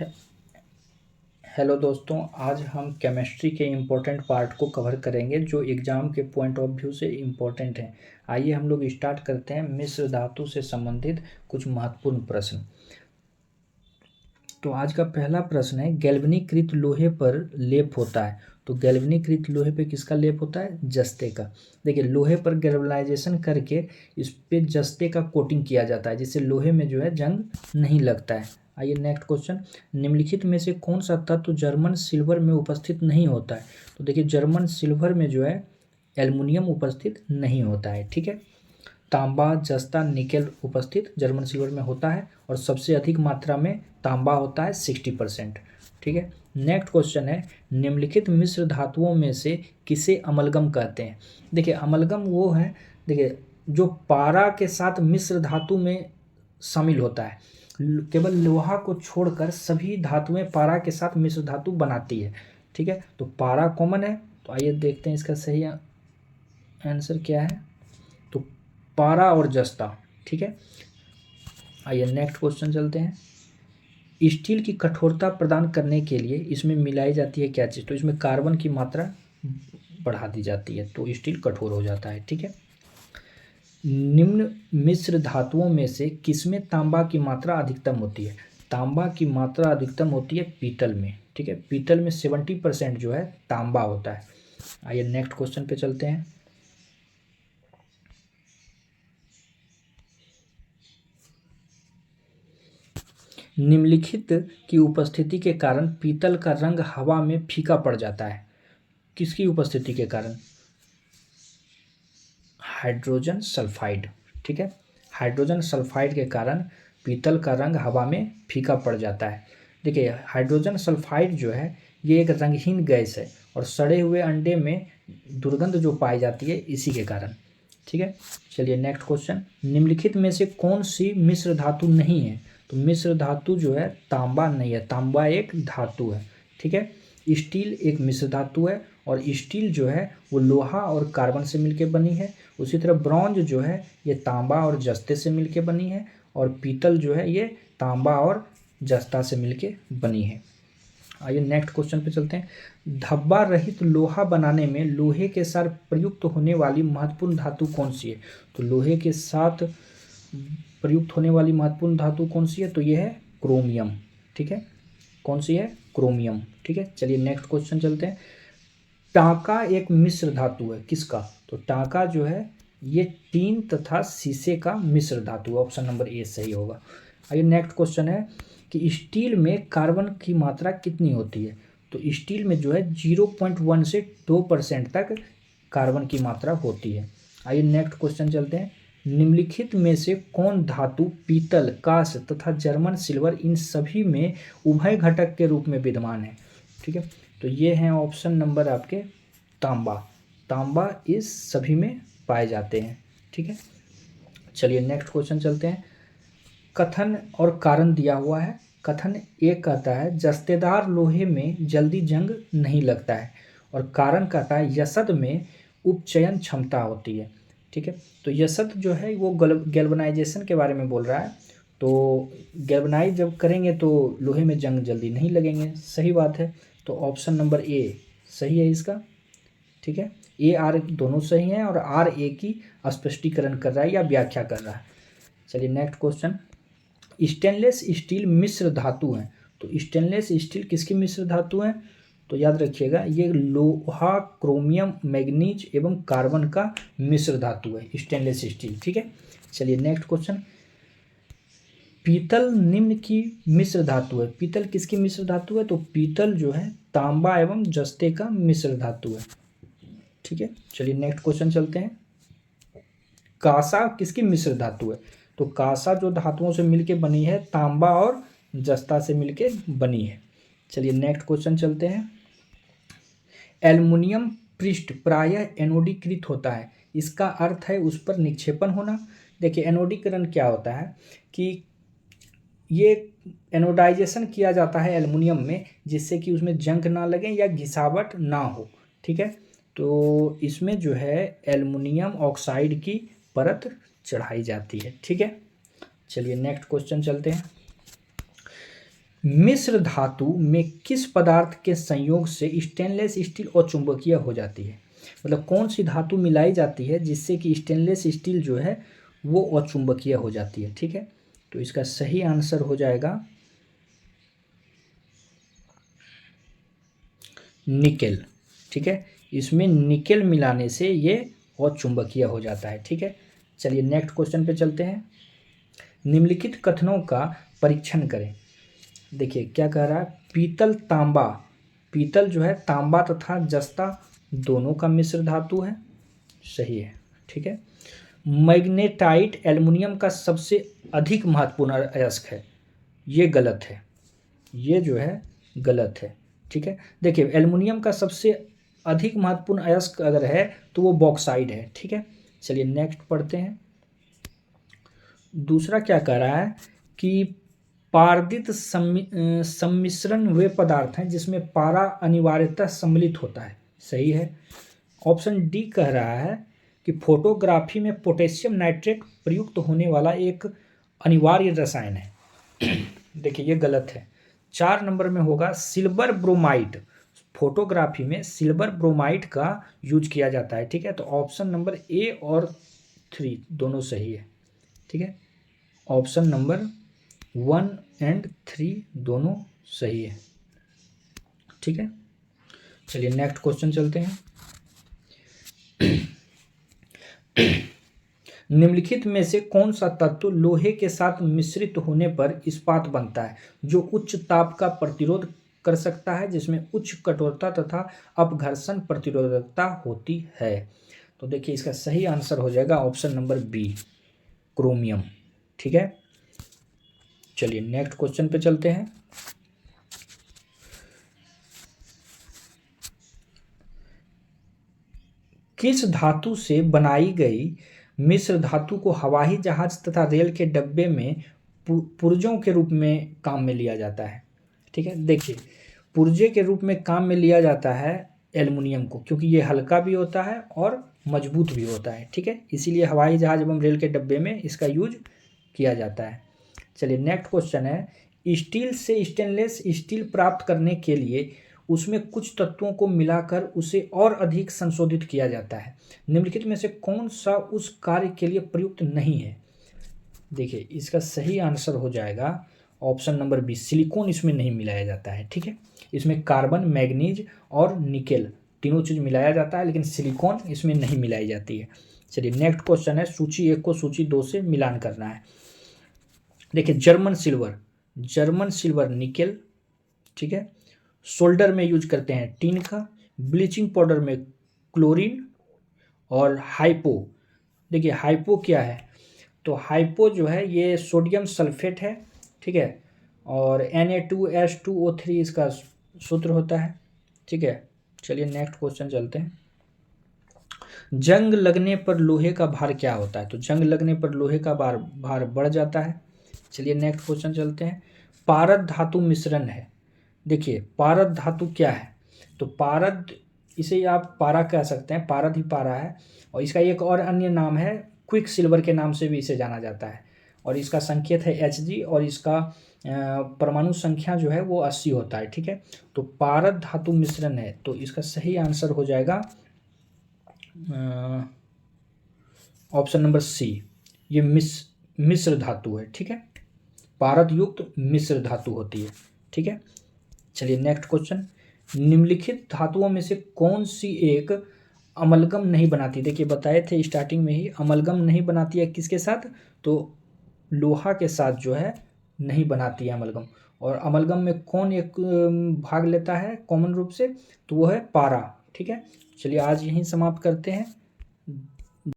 हे- hello दोस्तों, आज हम केमिस्ट्री के इम्पोर्टेंट पार्ट को कवर करेंगे जो एग्ज़ाम के पॉइंट ऑफ व्यू से इम्पोर्टेंट हैं। आइए हम लोग स्टार्ट करते हैं मिश्र धातु से संबंधित कुछ महत्वपूर्ण प्रश्न। तो आज का पहला प्रश्न है, गैल्वेनीकृत लोहे पर लेप होता है। तो गैल्वेनीकृत लोहे पे किसका लेप होता है? जस्ते का। देखिए, लोहे पर गैल्वेनाइजेशन करके इस पे जस्ते का कोटिंग किया जाता है जिससे लोहे में जो है जंग नहीं लगता है। आइए नेक्स्ट क्वेश्चन, निम्नलिखित में से कौन सा तत्व जर्मन सिल्वर में उपस्थित नहीं होता है? तो देखिए, जर्मन सिल्वर में जो है एल्युमिनियम उपस्थित नहीं होता है। ठीक है, तांबा, जस्ता, निकेल उपस्थित जर्मन सिल्वर में होता है और सबसे अधिक मात्रा में तांबा होता है 60%। ठीक है, नेक्स्ट क्वेश्चन है, निम्नलिखित मिश्र धातुओं में से किसे अमलगम कहते हैं? देखिए, अमलगम वो है, देखिए, जो पारा के साथ मिश्र धातु में शामिल होता है। केवल लोहा को छोड़कर सभी धातुएं पारा के साथ मिश्र धातु बनाती है। ठीक है, तो पारा कॉमन है। तो आइए देखते हैं इसका सही आंसर क्या है। तो पारा और जस्ता। ठीक है, आइए नेक्स्ट क्वेश्चन चलते हैं। स्टील की कठोरता प्रदान करने के लिए इसमें मिलाई जाती है क्या चीज़? तो इसमें कार्बन की मात्रा बढ़ा दी जाती है तो स्टील कठोर हो जाता है। ठीक है, निम्न मिश्र धातुओं में से किसमें तांबा की मात्रा अधिकतम होती है? तांबा की मात्रा अधिकतम होती है पीतल में। ठीक है, पीतल में 70% जो है तांबा होता है। आइए नेक्स्ट क्वेश्चन पे चलते हैं। निम्नलिखित की उपस्थिति के कारण पीतल का रंग हवा में फीका पड़ जाता है। किसकी उपस्थिति के कारण? Hydrogen sulphide. ठीक है, हाइड्रोजन सल्फाइड के कारण पीतल का रंग हवा में फीका पड़ जाता है। देखिए, हाइड्रोजन सल्फाइड जो है ये एक रंगहीन गैस है और सड़े हुए अंडे में दुर्गंध जो पाई जाती है इसी के कारण। ठीक है, चलिए नेक्स्ट क्वेश्चन, निम्नलिखित में से कौन सी मिश्र धातु नहीं है? तो मिश्र धातु जो है तांबा नहीं है, तांबा एक धातु है। ठीक है, स्टील एक मिश्र धातु है और स्टील जो है वो लोहा और कार्बन से मिलकर बनी है। उसी तरह ब्रॉन्ज जो है ये तांबा और जस्ते से मिलकर बनी है और पीतल जो है ये तांबा और जस्ता से मिलकर बनी है। आइए नेक्स्ट क्वेश्चन पे चलते हैं। धब्बा रहित लोहा बनाने में लोहे के साथ प्रयुक्त होने वाली महत्वपूर्ण धातु कौन सी है? तो लोहे के साथ प्रयुक्त होने वाली महत्वपूर्ण धातु कौन सी है? तो ये है क्रोमियम। ठीक है, कौन सी है? क्रोमियम। ठीक है, चलिए नेक्स्ट क्वेश्चन चलते हैं। टांका एक मिश्र धातु है, किसका? तो टांका जो है ये टीन तथा शीशे का मिश्र धातु है। ऑप्शन नंबर ए सही होगा। आइए नेक्स्ट क्वेश्चन है कि स्टील में कार्बन की मात्रा कितनी होती है? तो स्टील में जो है 0.1 से 2% तक कार्बन की मात्रा होती है। आइए नेक्स्ट क्वेश्चन चलते हैं। निम्नलिखित में से कौन धातु पीतल, कांस्य तथा जर्मन सिल्वर इन सभी में उभय घटक के रूप में विद्यमान है? ठीक है, तो ये हैं ऑप्शन नंबर आपके तांबा। तांबा इस सभी में पाए जाते हैं। ठीक है, चलिए नेक्स्ट क्वेश्चन चलते हैं। कथन और कारण दिया हुआ है। कथन एक कहता है जस्तेदार लोहे में जल्दी जंग नहीं लगता है और कारण कहता है यसद में उपचयन क्षमता होती है। ठीक है, तो यसद जो है वो गैल्वेनाइजेशन के बारे में बोल रहा है। तो गैल्वेनाइज जब करेंगे तो लोहे में जंग जल्दी नहीं लगेंगे। सही बात है, तो ऑप्शन नंबर ए सही है इसका। ठीक है, ए आर दोनों सही हैं और आर ए की स्पष्टीकरण कर रहा है या व्याख्या कर रहा है। चलिए नेक्स्ट क्वेश्चन, स्टेनलेस स्टील मिश्र धातु है। तो स्टेनलेस स्टील किसकी मिश्र धातु है? तो याद रखिएगा ये लोहा, क्रोमियम, मैग्नीज एवं कार्बन का मिश्र धातु है स्टेनलेस स्टील। ठीक है, चलिए नेक्स्ट क्वेश्चन, पीतल निम्न की मिश्र धातु है। पीतल किसकी मिश्र धातु है? तो पीतल जो है तांबा एवं जस्ते का मिश्र धातु है। ठीक है, चलिए नेक्स्ट क्वेश्चन चलते हैं। कांसा किसकी मिश्र धातु है? तो कांसा जो धातुओं से मिलके बनी है तांबा और जस्ता से मिलके बनी है। चलिए नेक्स्ट क्वेश्चन चलते हैं। एल्युमिनियम पृष्ठ प्रायः एनोडीकृत होता है, इसका अर्थ है उस पर निक्षेपण होना। देखिए, एनोडीकरण क्या होता है कि ये एनोडाइजेशन किया जाता है एल्युमिनियम में जिससे कि उसमें जंग ना लगे या घिसावट ना हो। ठीक है, तो इसमें जो है एल्युमिनियम ऑक्साइड की परत चढ़ाई जाती है। ठीक है, चलिए नेक्स्ट क्वेश्चन चलते हैं। मिश्र धातु में किस पदार्थ के संयोग से स्टेनलेस स्टील अचुंबकीय हो जाती है? मतलब कौन सी धातु मिलाई जाती है जिससे कि स्टेनलेस स्टील जो है वो अचुंबकीय हो जाती है? ठीक है, तो इसका सही आंसर हो जाएगा निकेल। ठीक है, इसमें निकेल मिलाने से ये अचुंबकीय हो जाता है। ठीक है, चलिए नेक्स्ट क्वेश्चन पे चलते हैं। निम्नलिखित कथनों का परीक्षण करें। देखिए क्या कह रहा है, पीतल तांबा, पीतल जो है तांबा तथा जस्ता दोनों का मिश्र धातु है, सही है। ठीक है, मैग्नेटाइट एल्युमिनियम का सबसे अधिक महत्वपूर्ण अयस्क है, ये गलत है, ये जो है गलत है। ठीक है, देखिए एल्युमिनियम का सबसे अधिक महत्वपूर्ण अयस्क अगर है तो वो बॉक्साइड है। ठीक है, चलिए नेक्स्ट पढ़ते हैं। दूसरा क्या कह रहा है कि पारदित सम्मिश्रण वे पदार्थ हैं जिसमें पारा अनिवार्यतः सम्मिलित होता है, सही है। ऑप्शन डी कह रहा है कि फोटोग्राफी में पोटेशियम नाइट्रेट प्रयुक्त होने वाला एक अनिवार्य रसायन है। देखिए ये गलत है। 4 नंबर में होगा सिल्वर ब्रोमाइड, फोटोग्राफी में सिल्वर ब्रोमाइड का यूज किया जाता है। ठीक है, तो ऑप्शन नंबर ए और 3 दोनों सही है। ठीक है, ऑप्शन नंबर 1 एंड 3 दोनों सही है। ठीक है, चलिए नेक्स्ट क्वेश्चन चलते हैं। निम्नलिखित में से कौन सा तत्व लोहे के साथ मिश्रित होने पर इस्पात बनता है जो उच्च ताप का प्रतिरोध कर सकता है, जिसमें उच्च कठोरता तथा अपघर्षण प्रतिरोधकता होती है? तो देखिए इसका सही आंसर हो जाएगा ऑप्शन नंबर बी, क्रोमियम। ठीक है, चलिए नेक्स्ट क्वेश्चन पे चलते हैं। किस धातु से बनाई गई मिश्र धातु को हवाई जहाज तथा रेल के डब्बे में पुर्जों के रूप में काम में लिया जाता है? ठीक है, देखिए पुर्जे के रूप में काम में लिया जाता है एल्युमिनियम को, क्योंकि ये हल्का भी होता है और मजबूत भी होता है। ठीक है, इसीलिए हवाई जहाज एवं रेल के डब्बे में इसका यूज किया जाता है। चलिए नेक्स्ट क्वेश्चन है, स्टील से स्टेनलेस स्टील प्राप्त करने के लिए उसमें कुछ तत्वों को मिलाकर उसे और अधिक संशोधित किया जाता है। निम्नलिखित में से कौन सा उस कार्य के लिए प्रयुक्त नहीं है? देखिए इसका सही आंसर हो जाएगा ऑप्शन नंबर बी, सिलिकॉन इसमें नहीं मिलाया जाता है। ठीक है, इसमें कार्बन, मैग्नीज और निकेल तीनों चीज़ मिलाया जाता है, लेकिन सिलिकॉन इसमें नहीं मिलाई जाती है। चलिए नेक्स्ट क्वेश्चन है, सूची 1 को सूची 2 से मिलान करना है। देखिए जर्मन सिल्वर निकेल। ठीक है, सोल्डर में यूज करते हैं टीन का, ब्लीचिंग पाउडर में क्लोरीन और हाइपो। देखिए हाइपो क्या है, तो हाइपो जो है ये सोडियम सल्फेट है। ठीक है, और Na2H2O3 इसका सूत्र होता है। ठीक है, चलिए नेक्स्ट क्वेश्चन चलते हैं। जंग लगने पर लोहे का भार क्या होता है? तो जंग लगने पर लोहे का भार बढ़ जाता है। चलिए नेक्स्ट क्वेश्चन चलते हैं। पारद धातु मिश्रण है। देखिए पारद धातु क्या है, तो पारद इसे आप पारा कह सकते हैं, पारद ही पारा है, और इसका एक और अन्य नाम है क्विक सिल्वर के नाम से भी इसे जाना जाता है, और इसका संकेत है Hg, और इसका परमाणु संख्या जो है वो 80 होता है। ठीक है, तो पारद धातु मिश्रण है, तो इसका सही आंसर हो जाएगा ऑप्शन नंबर सी, ये मिश्र धातु है। ठीक है, पारद युक्त मिश्र धातु होती है। ठीक है, चलिए नेक्स्ट क्वेश्चन, निम्नलिखित धातुओं में से कौन सी एक अमलगम नहीं बनाती? देखिए बताए थे स्टार्टिंग में ही, अमलगम नहीं बनाती है किसके साथ, तो लोहा के साथ जो है नहीं बनाती है अमलगम। और अमलगम में कौन एक भाग लेता है कॉमन रूप से, तो वो है पारा। ठीक है, चलिए आज यहीं समाप्त करते हैं।